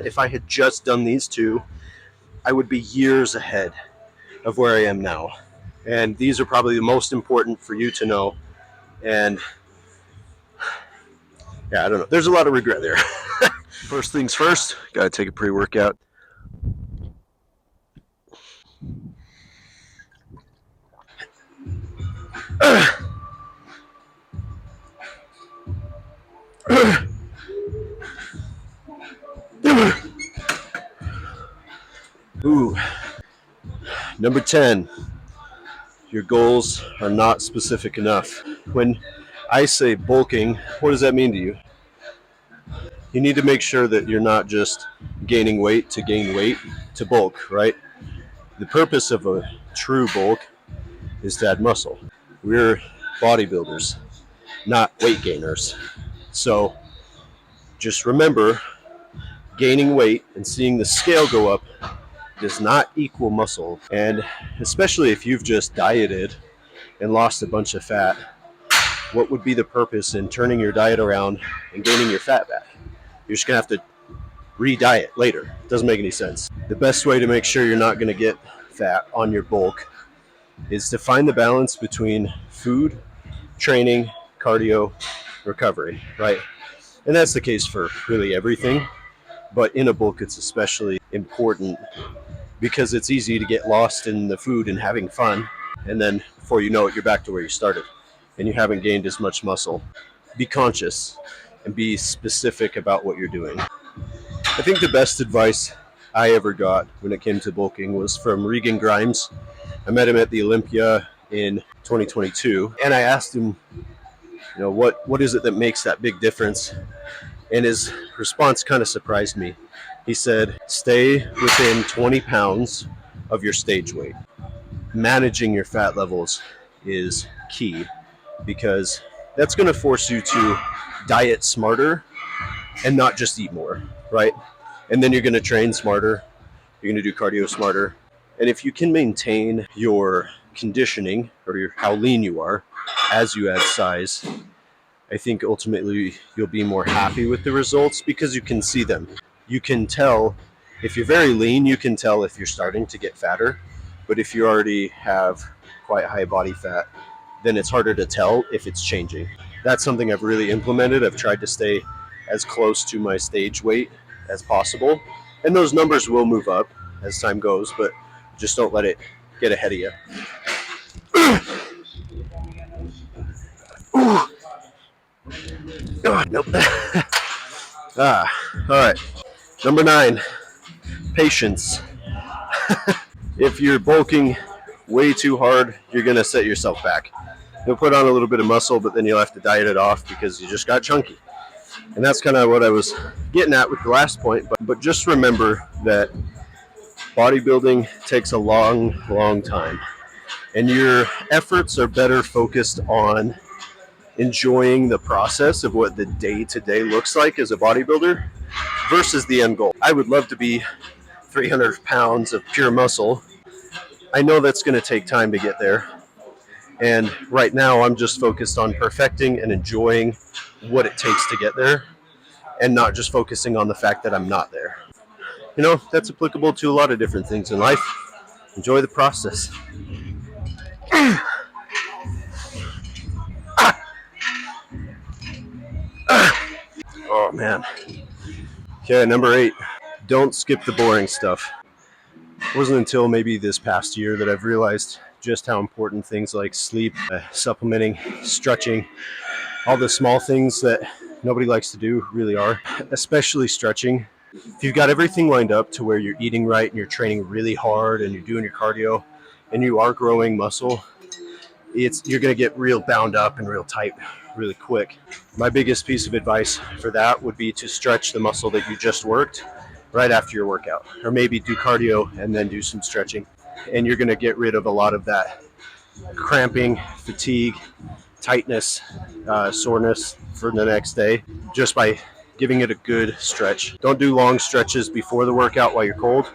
If I had just done these two, I would be years ahead of where I am now. And these are probably the most important for you to know. And yeah, I don't know. There's a lot of regret there. First things first, got to take a pre-workout. Ooh. Number 10, your goals are not specific enough. When I say bulking, what does that mean to you? You need to make sure that you're not just gaining weight to gain weight to bulk, right? The purpose of a true bulk is to add muscle. We're bodybuilders, not weight gainers. So just remember, gaining weight and seeing the scale go up does not equal muscle. And especially if you've just dieted and lost a bunch of fat, what would be the purpose in turning your diet around and gaining your fat back? You're just going to have to re-diet later. It doesn't make any sense. The best way to make sure you're not going to get fat on your bulk is to find the balance between food, training, cardio, recovery, right? And that's the case for really everything. But in a bulk, it's especially important because it's easy to get lost in the food and having fun. And then before you know it, you're back to where you started and you haven't gained as much muscle. Be conscious and be specific about what you're doing. I think the best advice I ever got when it came to bulking was from Regan Grimes. I met him at the Olympia in 2022, and I asked him, what is it that makes that big difference? And his response kind of surprised me. He said, stay within 20 pounds of your stage weight. Managing your fat levels is key because that's going to force you to diet smarter and not just eat more, right? And then you're going to train smarter. You're going to do cardio smarter. And if you can maintain your conditioning or how lean you are as you add size, I think ultimately you'll be more happy with the results because you can see them. You can tell, if you're very lean, you can tell if you're starting to get fatter. But if you already have quite high body fat, then it's harder to tell if it's changing. That's something I've really implemented. I've tried to stay as close to my stage weight as possible. And those numbers will move up as time goes, but just don't let it get ahead of you. Oh, nope. All right. Number 9, patience. If you're bulking way too hard, you're going to set yourself back. You'll put on a little bit of muscle, but then you'll have to diet it off because you just got chunky. And that's kind of what I was getting at with the last point. But just remember that bodybuilding takes a long, long time. And your efforts are better focused on enjoying the process of what the day-to-day looks like as a bodybuilder versus the end goal. I would love to be 300 pounds of pure muscle. I know that's going to take time to get there. And right now I'm just focused on perfecting and enjoying what it takes to get there and not just focusing on the fact that I'm not there. That's applicable to a lot of different things in life. Enjoy the process. Oh, man. Okay, number 8. Don't skip the boring stuff. It wasn't until maybe this past year that I've realized just how important things like sleep, supplementing, stretching, all the small things that nobody likes to do really are, especially stretching. If you've got everything lined up to where you're eating right and you're training really hard and you're doing your cardio and you are growing muscle, you're going to get real bound up and real tight really quick. My biggest piece of advice for that would be to stretch the muscle that you just worked right after your workout, or maybe do cardio and then do some stretching. And you're going to get rid of a lot of that cramping, fatigue, tightness, soreness for the next day just by giving it a good stretch. Don't do long stretches before the workout while you're cold.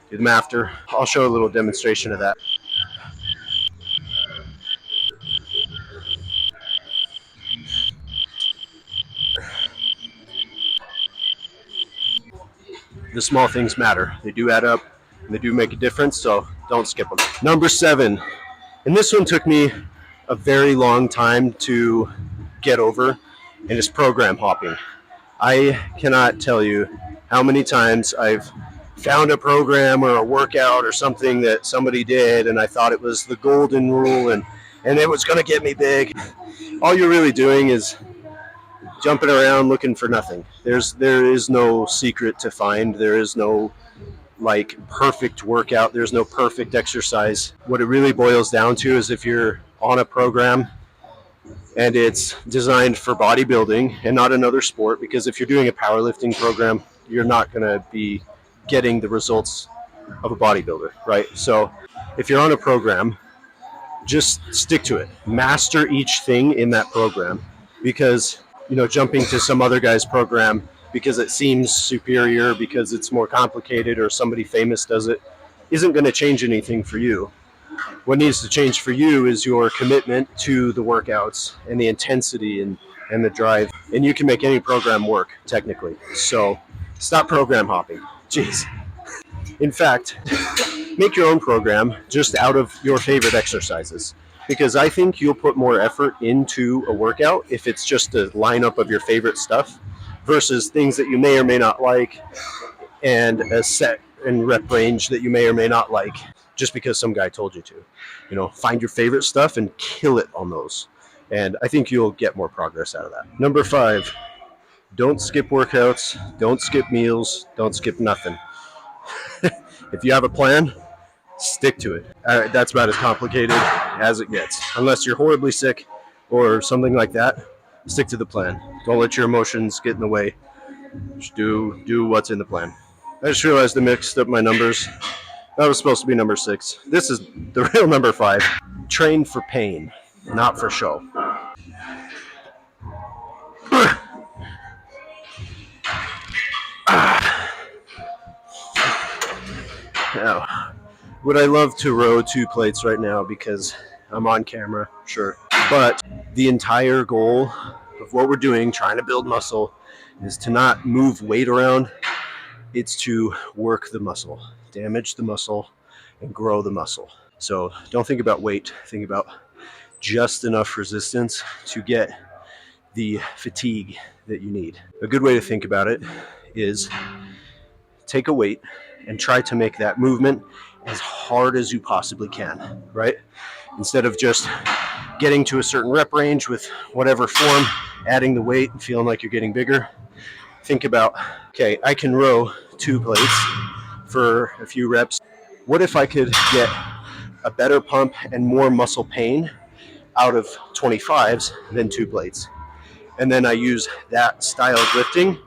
Do them after. I'll show a little demonstration of that. The small things matter. They do add up, and they do make a difference, so don't skip them. Number 7, and this one took me a very long time to get over, and it's program hopping. I cannot tell you how many times I've found a program or a workout or something that somebody did, and I thought it was the golden rule, and it was going to get me big. All you're really doing is jumping around looking for nothing. There is no secret to find. There is no like perfect workout. There's no perfect exercise. What it really boils down to is if you're on a program and it's designed for bodybuilding and not another sport, because if you're doing a powerlifting program, you're not going to be getting the results of a bodybuilder, right? So if you're on a program, just stick to it. Master each thing in that program, because jumping to some other guy's program because it seems superior, because it's more complicated, or somebody famous does it, isn't going to change anything for you. What needs to change for you is your commitment to the workouts and the intensity and the drive. And you can make any program work, technically. So stop program hopping. Jeez. In fact, make your own program just out of your favorite exercises. Because I think you'll put more effort into a workout if it's just a lineup of your favorite stuff versus things that you may or may not like, and a set and rep range that you may or may not like just because some guy told you to. Find your favorite stuff and kill it on those. And I think you'll get more progress out of that. Number 5, don't skip workouts, don't skip meals, don't skip nothing. If you have a plan, stick to it. That's about as complicated as it gets. Unless you're horribly sick or something like that, stick to the plan. Don't let your emotions get in the way. Just do what's in the plan. I just realized I mixed up my numbers. That was supposed to be number 6. This is the real number 5. Train for pain, not for show. Now, would I love to row 2 plates right now because I'm on camera? Sure. But the entire goal of what we're doing, trying to build muscle, is to not move weight around. It's to work the muscle, damage the muscle, and grow the muscle. So don't think about weight. Think about just enough resistance to get the fatigue that you need. A good way to think about it is take a weight and try to make that movement as hard as you possibly can, right? Instead of just getting to a certain rep range with whatever form, adding the weight and feeling like you're getting bigger, think about, okay, I can row 2 plates for a few reps. What if I could get a better pump and more muscle pain out of 25s than 2 plates? And then I use that style of lifting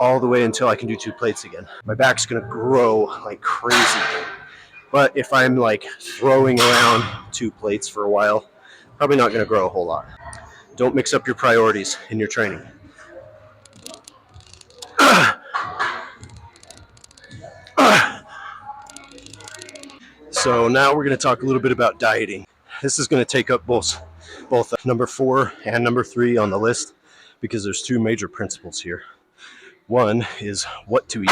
all the way until I can do 2 plates again. My back's gonna grow like crazy. But if I'm like throwing around 2 plates for a while, probably not gonna grow a whole lot. Don't mix up your priorities in your training. So now we're gonna talk a little bit about dieting. This is gonna take up both number 4 and number 3 on the list, because there's 2 major principles here. One is what to eat,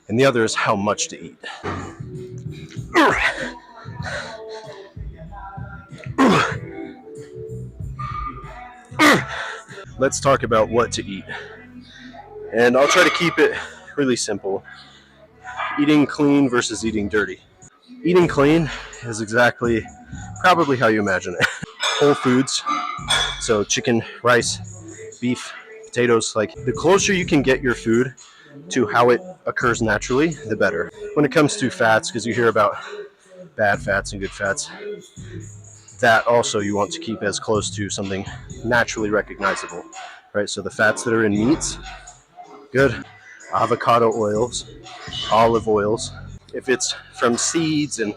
and the other is how much to eat. Let's talk about what to eat. And I'll try to keep it really simple. Eating clean versus eating dirty. Eating clean is exactly probably how you imagine it. Whole foods, so chicken, rice, beef, potatoes. Like, the closer you can get your food to how it occurs naturally, the better. When it comes to fats, because you hear about bad fats and good fats, that also you want to keep as close to something naturally recognizable, right? So the fats that are in meats, good. Avocado oils, olive oils. If it's from seeds and,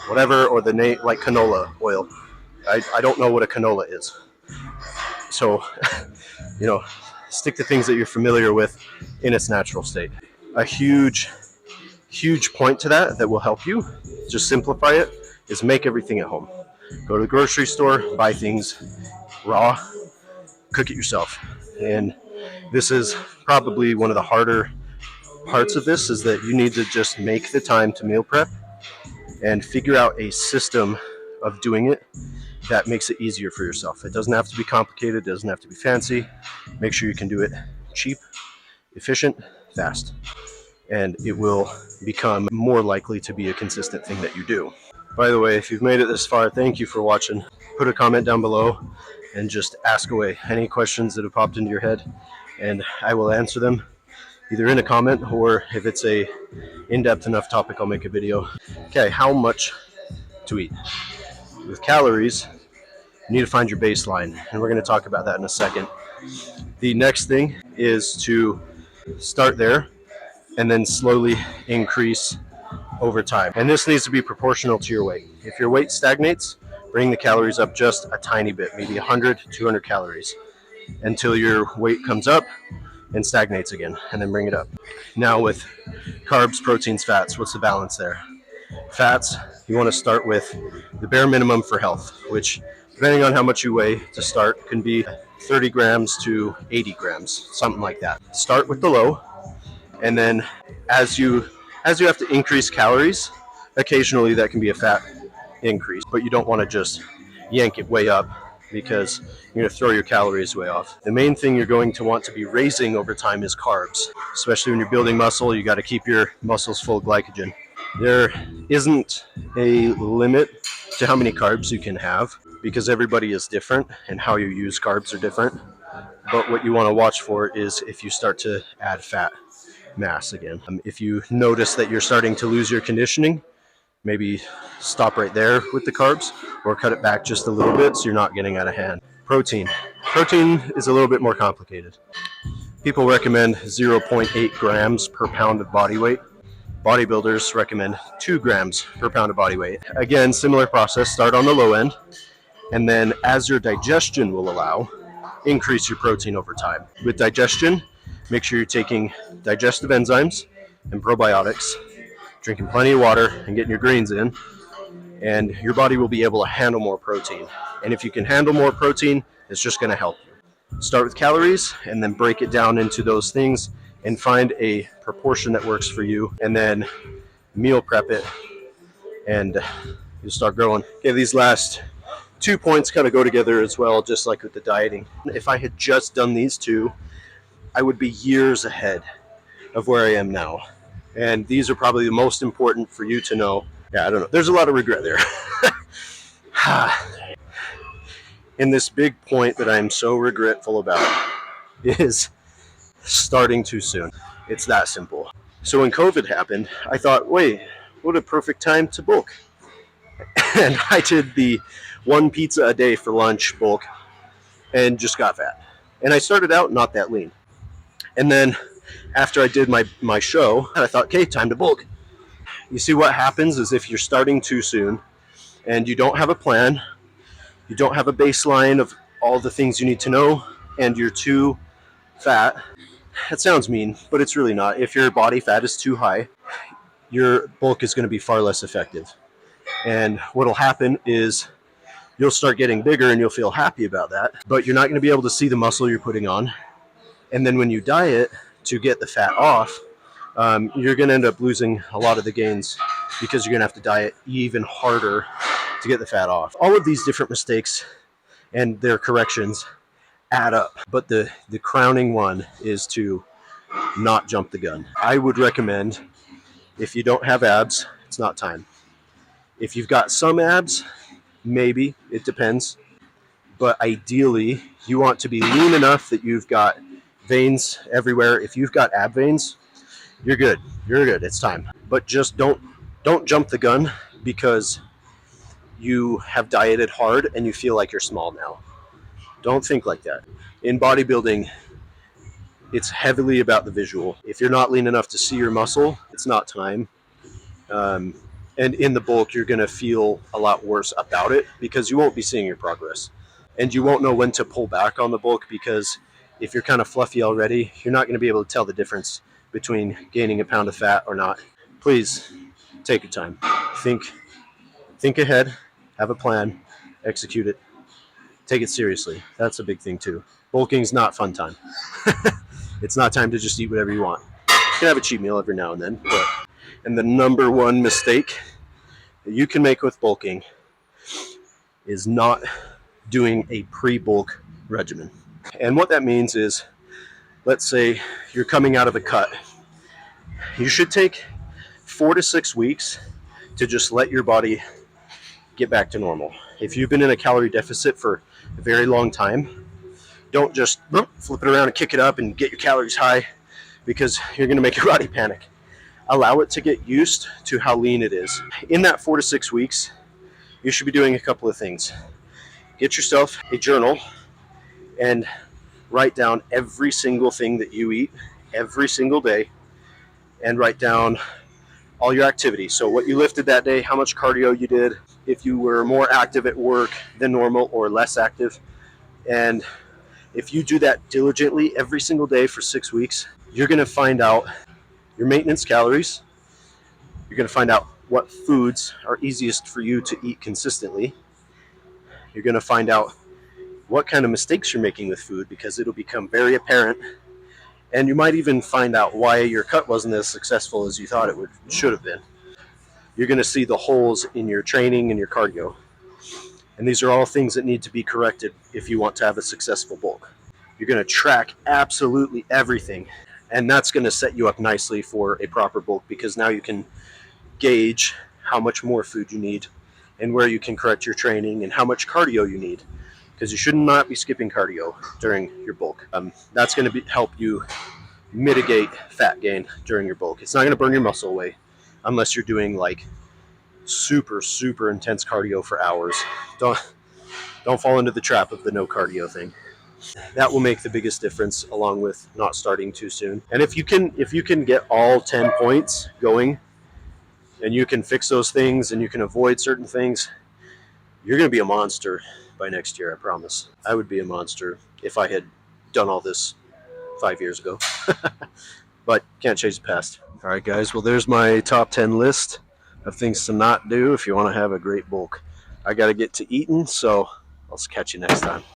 whatever, or the name, like canola oil. I don't know what a canola is. So, stick to things that you're familiar with in its natural state. A huge point to that will help you, just simplify it, is make everything at home. Go to the grocery store, buy things raw, cook it yourself. And this is probably one of the harder parts of this, is that you need to just make the time to meal prep and figure out a system of doing it that makes it easier for yourself. It doesn't have to be complicated, it doesn't have to be fancy. Make sure you can do it cheap, efficient, fast, and it will become more likely to be a consistent thing that you do. By the way, if you've made it this far, thank you for watching. Put a comment down below and just ask away any questions that have popped into your head, and I will answer them either in a comment, or if it's a in-depth enough topic, I'll make a video. Okay, how much to eat? With calories, you need to find your baseline, and we're going to talk about that in a second. The next thing is to start there and then slowly increase over time. And this needs to be proportional to your weight. If your weight stagnates, bring the calories up just a tiny bit, maybe 100, 200 calories, until your weight comes up and stagnates again, and then bring it up. Now with carbs, proteins, fats, what's the balance there? Fats, you want to start with the bare minimum for health, which, depending on how much you weigh to start, can be 30 grams to 80 grams, something like that. Start with the low, and then as you have to increase calories, occasionally that can be a fat increase, but you don't want to just yank it way up, because you're going to throw your calories way off. The main thing you're going to want to be raising over time is carbs. Especially when you're building muscle, you got to keep your muscles full of glycogen. There isn't a limit to how many carbs you can have, because everybody is different and how you use carbs are different. But what you want to watch for is if you start to add fat mass again. If you notice that you're starting to lose your conditioning, maybe stop right there with the carbs, or cut it back just a little bit so you're not getting out of hand. Protein. Protein is a little bit more complicated. People recommend 0.8 grams per pound of body weight. Bodybuilders recommend 2 grams per pound of body weight. Again, similar process, start on the low end, and then as your digestion will allow, increase your protein over time. With digestion, make sure you're taking digestive enzymes and probiotics, drinking plenty of water, and getting your greens in, and your body will be able to handle more protein. And if you can handle more protein, it's just going to help you. Start with calories and then break it down into those things and find a proportion that works for you, and then meal prep it, and you'll start growing. Okay, these last 2 points kind of go together as well, just like with the dieting. If I had just done these two, I would be years ahead of where I am now. And these are probably the most important for you to know. Yeah, I don't know. There's a lot of regret there. And this big point that I'm so regretful about is starting too soon. It's that simple. So when COVID happened, I thought, wait, what a perfect time to bulk. And I did the 1 pizza a day for lunch bulk and just got fat. And I started out not that lean. And then after I did my show, I thought, okay, time to bulk. You see, what happens is if you're starting too soon and you don't have a plan, you don't have a baseline of all the things you need to know, and you're too fat, that sounds mean, but it's really not. If your body fat is too high, your bulk is going to be far less effective. And what'll happen is you'll start getting bigger and you'll feel happy about that, but you're not going to be able to see the muscle you're putting on. And then when you diet to get the fat off, you're going to end up losing a lot of the gains, because you're going to have to diet even harder to get the fat off. All of these different mistakes and their corrections add up, but the crowning one is to not jump the gun. I would recommend, if you don't have abs, it's not time. If you've got some abs, maybe, it depends, but ideally you want to be lean enough that you've got veins everywhere. If you've got ab veins, you're good. It's time. But just don't jump the gun because you have dieted hard and you feel like you're small now. Don't think like that. In bodybuilding, it's heavily about the visual. If you're not lean enough to see your muscle, it's not time. And in the bulk, you're going to feel a lot worse about it because you won't be seeing your progress. And you won't know when to pull back on the bulk, because if you're kind of fluffy already, you're not going to be able to tell the difference between gaining a pound of fat or not. Please take your time. Think ahead, have a plan, execute it, take it seriously. That's a big thing too. Bulking's not fun time. It's not time to just eat whatever you want. You can have a cheat meal every now and then. And the number one mistake that you can make with bulking is not doing a pre-bulk regimen. And what that means is, let's say you're coming out of a cut. You should take 4 to 6 weeks to just let your body get back to normal. If you've been in a calorie deficit for a very long time, don't just flip it around and kick it up and get your calories high, because you're going to make your body panic. Allow it to get used to how lean it is. In that 4 to 6 weeks, you should be doing a couple of things. Get yourself a journal and write down every single thing that you eat every single day, and write down all your activities. So what you lifted that day, how much cardio you did, if you were more active at work than normal or less active. And if you do that diligently every single day for 6 weeks, you're going to find out your maintenance calories. You're going to find out what foods are easiest for you to eat consistently. You're going to find out what kind of mistakes you're making with food, because it'll become very apparent. And you might even find out why your cut wasn't as successful as you thought it should have been. You're going to see the holes in your training and your cardio. And these are all things that need to be corrected if you want to have a successful bulk. You're going to track absolutely everything. And that's going to set you up nicely for a proper bulk, because now you can gauge how much more food you need and where you can correct your training and how much cardio you need, because you should not be skipping cardio during your bulk. That's going to help you mitigate fat gain during your bulk. It's not going to burn your muscle away unless you're doing like super intense cardio for hours. Don't fall into the trap of the no cardio thing. That will make the biggest difference, along with not starting too soon. And if you can get all 10 points going, and you can fix those things and you can avoid certain things, you're going to be a monster by next year, I promise. I would be a monster if I had done all this 5 years ago. But can't change the past. All right, guys. Well, there's my top 10 list of things to not do if you want to have a great bulk. I got to get to eating, so I'll catch you next time.